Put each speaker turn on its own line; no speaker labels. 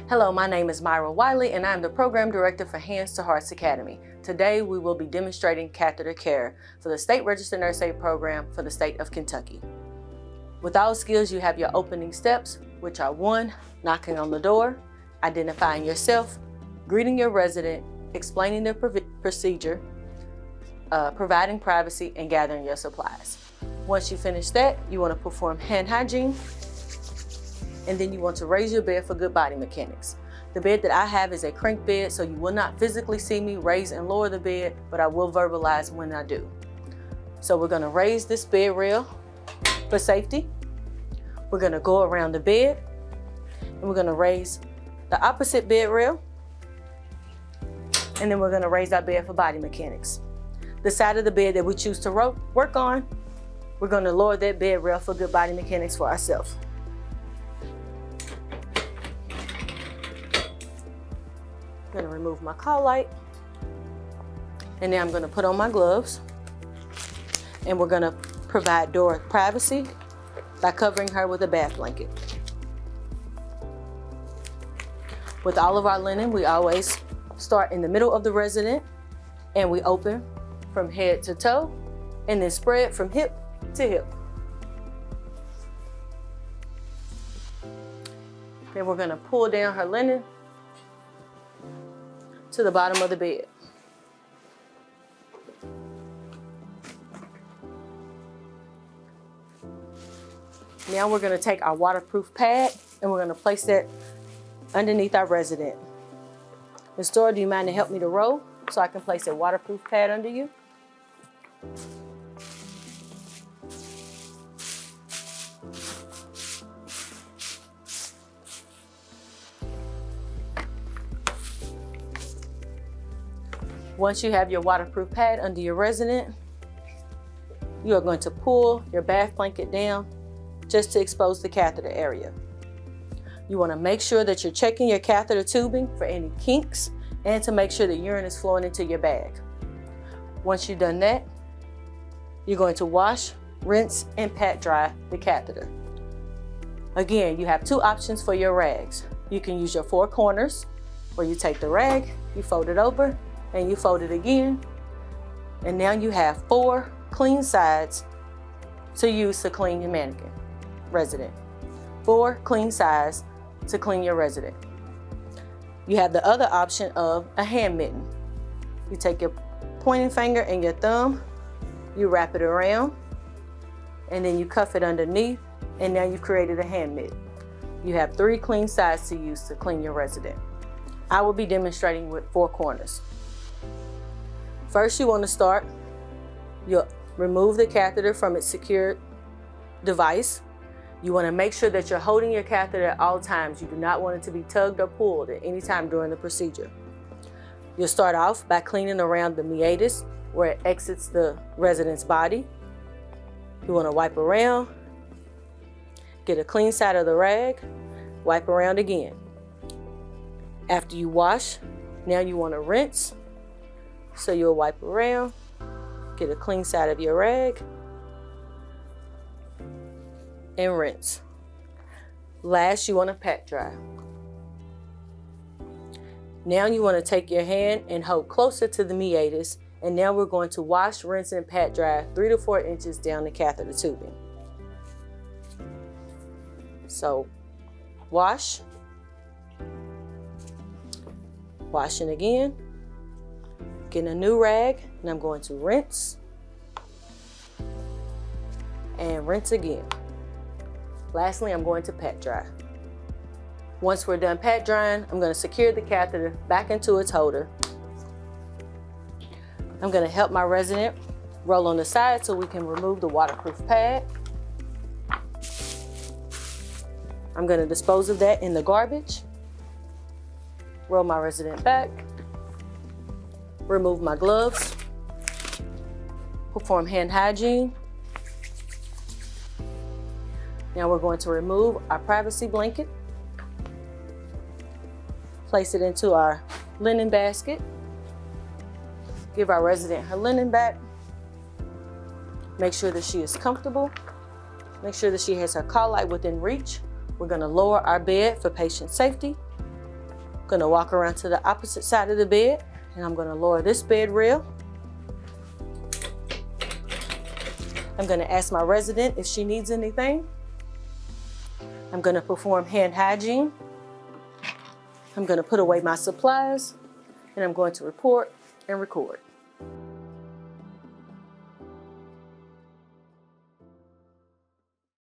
Hello, my name is Myra Wiley and I'm the Program Director for Hands to Hearts Academy. Today we will be demonstrating Catheter Care for the State Registered Nurse Aid Program for the state of Kentucky. With all skills, you have your opening steps, which are 1, knocking on the door, identifying yourself, greeting your resident, explaining the procedure, providing privacy, and gathering your supplies. Once you finish that, you want to perform hand hygiene, and then you want to raise your bed for good body mechanics. The bed that I have is a crank bed, so you will not physically see me raise and lower the bed, but I will verbalize when I do. So we're going to raise this bed rail for safety. We're going to go around the bed, and we're going to raise the opposite bed rail, and then we're going to raise our bed for body mechanics. The side of the bed that we choose to work on, we're going to lower that bed rail for good body mechanics for ourselves. I'm going to remove my call light, and now I'm going to put on my gloves, and we're going to provide Dora privacy by covering her with a bath blanket. With all of our linen, we always start in the middle of the resident, and we open from head to toe, and then spread from hip to hip. Then we're going to pull down her linen to the bottom of the bed. Now we're going to take our waterproof pad and we're going to place that underneath our resident. Ms. Dora, do you mind to help me to roll so I can place a waterproof pad under you? Once you have your waterproof pad under your resident, you are going to pull your bath blanket down just to expose the catheter area. You want to make sure that you're checking your catheter tubing for any kinks and to make sure that urine is flowing into your bag. Once you've done that, you're going to wash, rinse, and pat dry the catheter. Again, you have 2 options for your rags. You can use your 4 corners, where you take the rag, you fold it over, and you fold it again, and now you have 4 clean sides to use to clean your mannequin resident. 4 clean sides to clean your resident. You have the other option of a hand mitten. You take your pointing finger and your thumb, you wrap it around, and then you cuff it underneath, and now you've created a hand mitten. You have 3 clean sides to use to clean your resident. I will be demonstrating with 4 corners. First, you want to start, you'll remove the catheter from its secured device. You want to make sure that you're holding your catheter at all times. You do not want it to be tugged or pulled at any time during the procedure. You'll start off by cleaning around the meatus where it exits the resident's body. You want to wipe around, get a clean side of the rag, wipe around again. After you wash, now you want to rinse. So you'll wipe around, get a clean side of your rag, and rinse. Last, you want to pat dry. Now you want to take your hand and hold closer to the meatus, and now we're going to wash, rinse, and pat dry 3 to 4 inches down the catheter tubing. So wash, washing again, getting a new rag, and I'm going to rinse and rinse again. Lastly, I'm going to pat dry. Once we're done pat drying, I'm going to secure the catheter back into its holder. I'm going to help my resident roll on the side so we can remove the waterproof pad. I'm going to dispose of that in the garbage. Roll my resident back. Remove my gloves. Perform hand hygiene. Now we're going to remove our privacy blanket. Place it into our linen basket. Give our resident her linen back. Make sure that she is comfortable. Make sure that she has her call light within reach. We're going to lower our bed for patient safety. gonna walk around to the opposite side of the bed, and I'm gonna lower this bed rail. I'm gonna ask my resident if she needs anything. I'm gonna perform hand hygiene. I'm gonna put away my supplies, and I'm going to report and record.